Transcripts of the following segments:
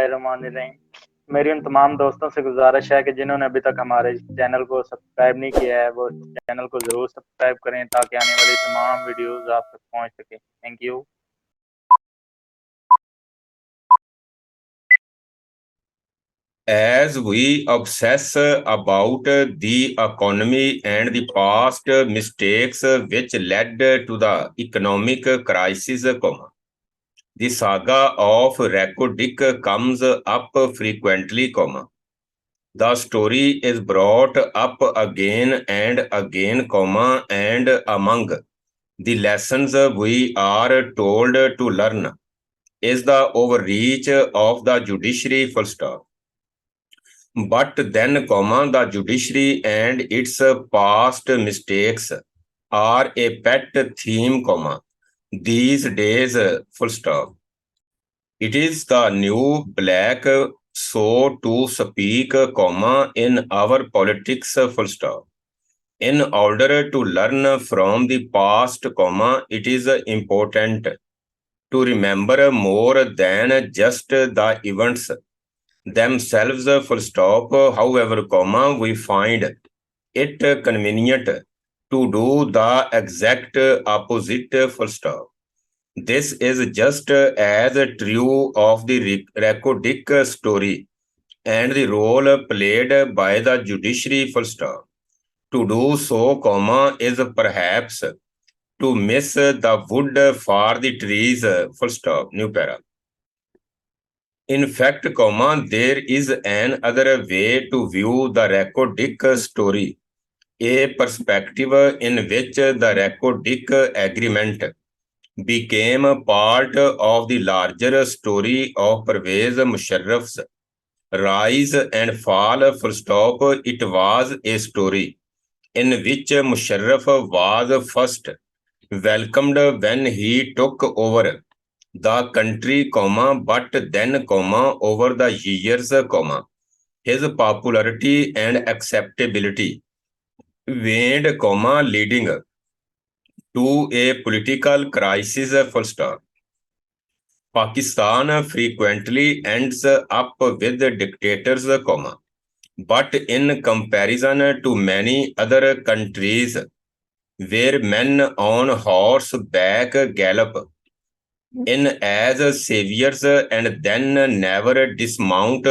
बिस्मिल्लाहिर्रहमानिर्रहीम। मेरी उन तमाम दोस्तों से गुजारिश है कि जिन्होंने अभी तक हमारे चैनल को सब्सक्राइब नहीं किया है वो चैनल को ज़रूर सब्सक्राइब करें ताकि आने वाली तमाम वीडियोस आप तक पहुंच सके। Thank you. As we obsess about the economy and the past mistakes which led to the economic crisis, the saga of Reko comes up frequently, the story is brought up again and again, and among the lessons we are told to learn is the overreach of the judiciary, full stop. But then, the judiciary and its past mistakes are a pet theme, these days, full stop. It is the new black, so to speak, in our politics, full stop. In order to learn from the past, it is important to remember more than just the events themselves, full stop. However, we find it convenient to do the exact opposite, full stop. This is just as true of the Reko story and the role played by the judiciary, full stop. To do so, is perhaps to miss the wood for the trees, full stop. New para. In fact, there is an other way to view the Reko story, a perspective in which the Reko agreement became a part of the larger story of Pervez Musharraf's rise and fall, full stop. It was a story in which Musharraf was first welcomed when he took over the country, but then, over the years, his popularity and acceptability waned, leading to a political crisis, full stop. Pakistan frequently ends up with dictators, but in comparison to many other countries where men on horseback gallop in as saviors and then never dismount,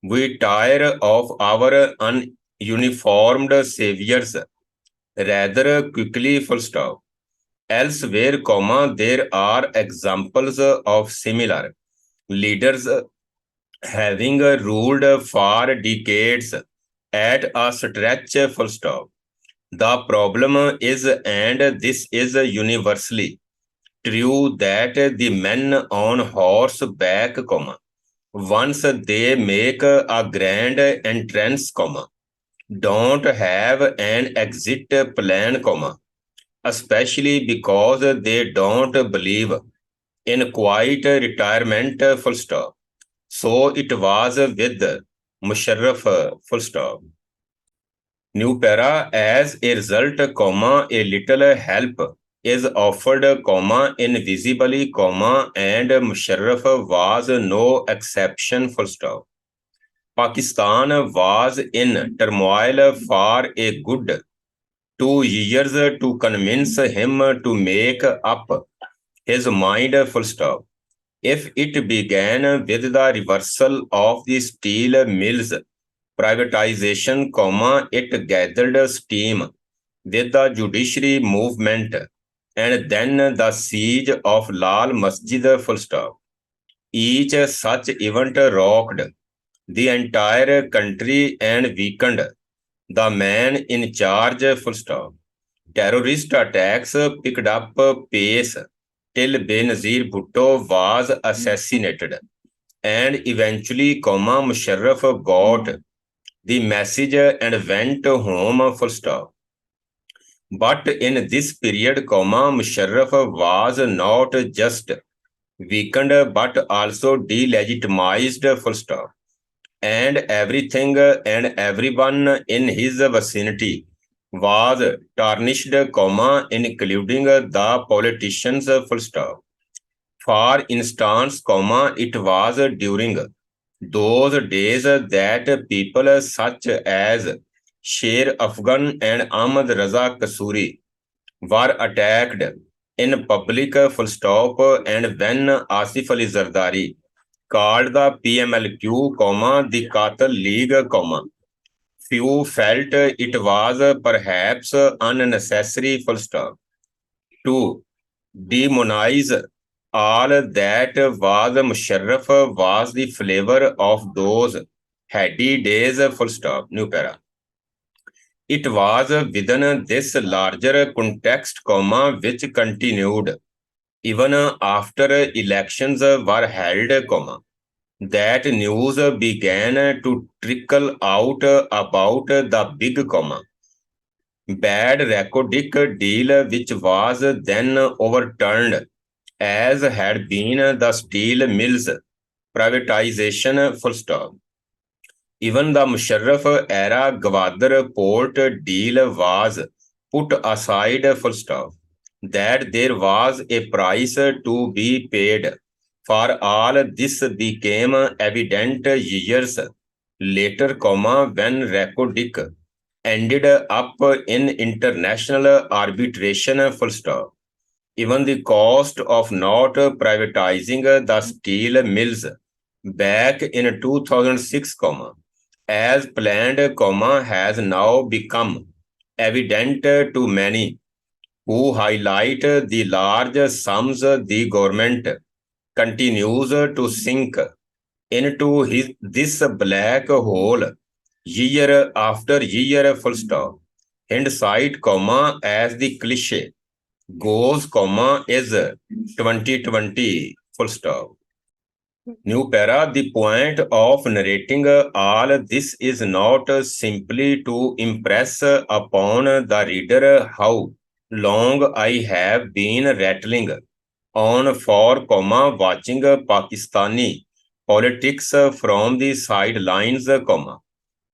we tire of our ununiformed saviors rather quickly, full stop. Elsewhere, there are examples of similar leaders having ruled for decades at a stretch, full stop. The problem is, and this is universally true, that the men on horseback, once they make a grand entrance, don't have an exit plan, especially because they don't believe in quiet retirement, full stop. So it was with Musharraf, full stop. New para, as a result, a little help is offered, invisibly, and Musharraf was no exception, full stop. Pakistan was in turmoil for a good 2 years to convince him to make up his mind, full stop. If it began with the reversal of the steel mills privatization, it gathered steam with the judiciary movement and then the siege of Lal Masjid, full stop. Each such event rocked the entire country and weakened the man in charge, full stop. Terrorist attacks picked up pace till Benazir Bhutto was assassinated, and eventually, Musharraf got the message and went home, full stop. But in this period, Musharraf was not just weakened but also delegitimized, full stop. And everything and everyone in his vicinity was tarnished, including the politicians, full stop. For instance, it was during those days that people such as Sher Afghan and Ahmad Raza Kasuri were attacked in public, and when Asif Ali Zardari called the PMLQ, the Qatal League, few felt it was perhaps unnecessary, to demonize all that was Musharraf was the flavor of those heady days, New para. It was within this larger context, which continued even after elections were held, that news began to trickle out about the big, bad Racodic deal, which was then overturned, as had been the steel mills privatization, Even the Musharraf era Gwadar port deal was put aside, That there was a price to be paid for all this became evident years later, when Racodic ended up in international arbitration, Even the cost of not privatizing the steel mills back in 2006, as planned, has now become evident to many who highlight the large sums the government continues to sink into this black hole year after year, Hindsight, as the cliche goes, is 2020, New para, the point of narrating all this is not simply to impress upon the reader how long I have been rattling on for, watching Pakistani politics from the sidelines,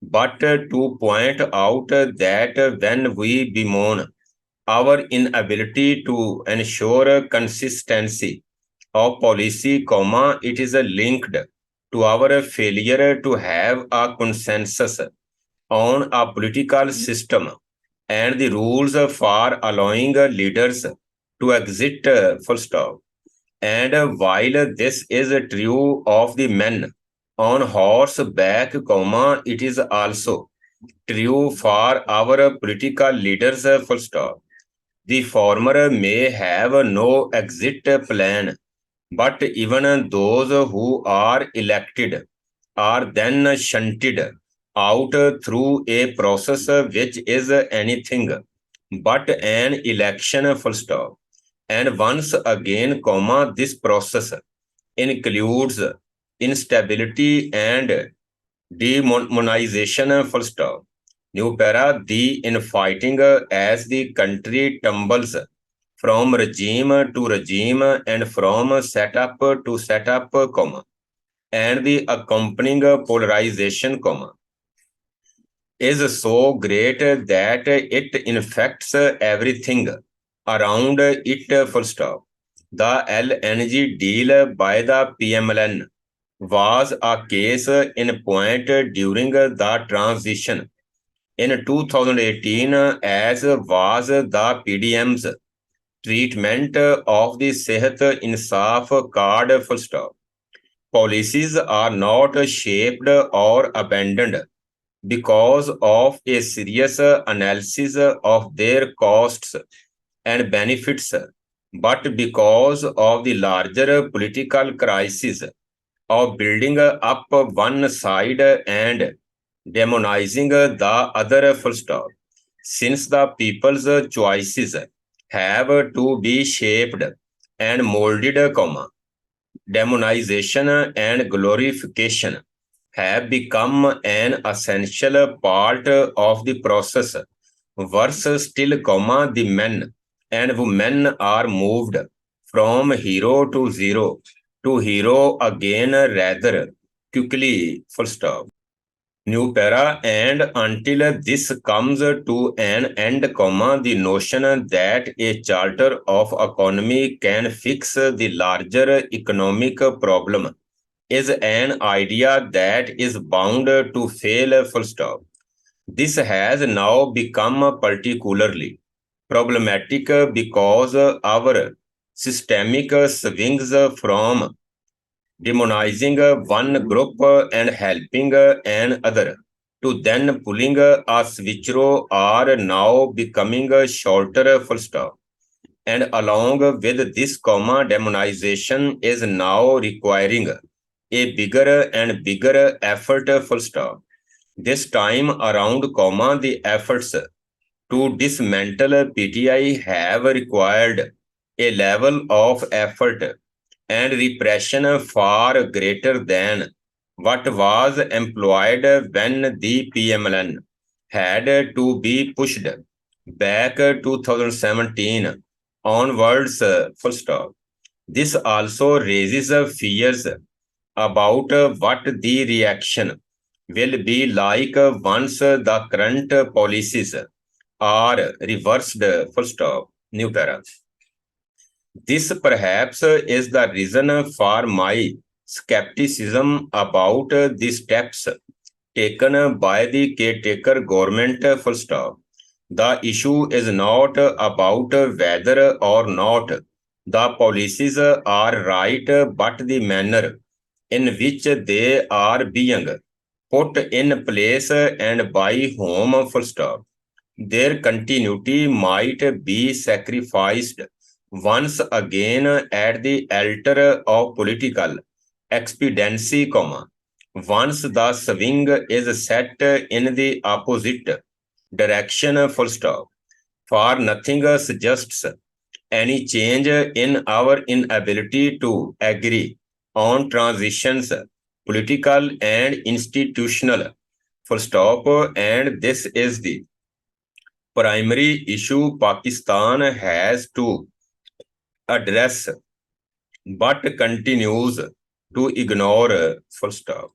but to point out that when we bemoan our inability to ensure consistency of policy, it is linked to our failure to have a consensus on a political system and the rules for allowing leaders to exit, And while this is true of the men on horseback, it is also true for our political leaders, The former may have no exit plan, but even those who are elected are then shunted out through a process which is anything but an election, And once again, this process includes instability and demonization, New para, the infighting as the country tumbles from regime to regime and from setup to setup, and the accompanying polarization, is so great that it infects everything around it, The LNG deal by the PMLN was a case in point during the transition in 2018, as was the PDM's treatment of the Sehat Insaf card, Policies are not shaped or abandoned because of a serious analysis of their costs and benefits, but because of the larger political crisis of building up one side and demonizing the other, Since the people's choices have to be shaped and molded, demonization and glorification have become an essential part of the process. Worse still, the men and women are moved from hero to zero to hero again rather quickly, New para, and until this comes to an end, comma, the notion that a charter of economy can fix the larger economic problem is an idea that is bound to fail, full stop. This has now become particularly problematic because our systemic swings from demonizing one group and helping another to then pulling a switcheroo are now becoming shorter, full stop. And along with this comma, demonization is now requiring a bigger and bigger effort, full stop. This time around, comma, the efforts to dismantle PTI have required a level of effort and repression far greater than what was employed when the PMLN had to be pushed back 2017 onwards, full stop. This also raises fears about what the reaction will be like once the current policies are reversed, full stop. New para. This perhaps is the reason for my skepticism about the steps taken by the caretaker government, full stop. The issue is not about whether or not the policies are right, but the manner in which they are being put in place and by whom, full stop. Their continuity might be sacrificed once again at the altar of political expediency, comma, once the swing is set in the opposite direction, full stop. For nothing suggests any change in our inability to agree on transitions, political and institutional, full stop. And this is the primary issue Pakistan has to address but continues to ignore, full stop.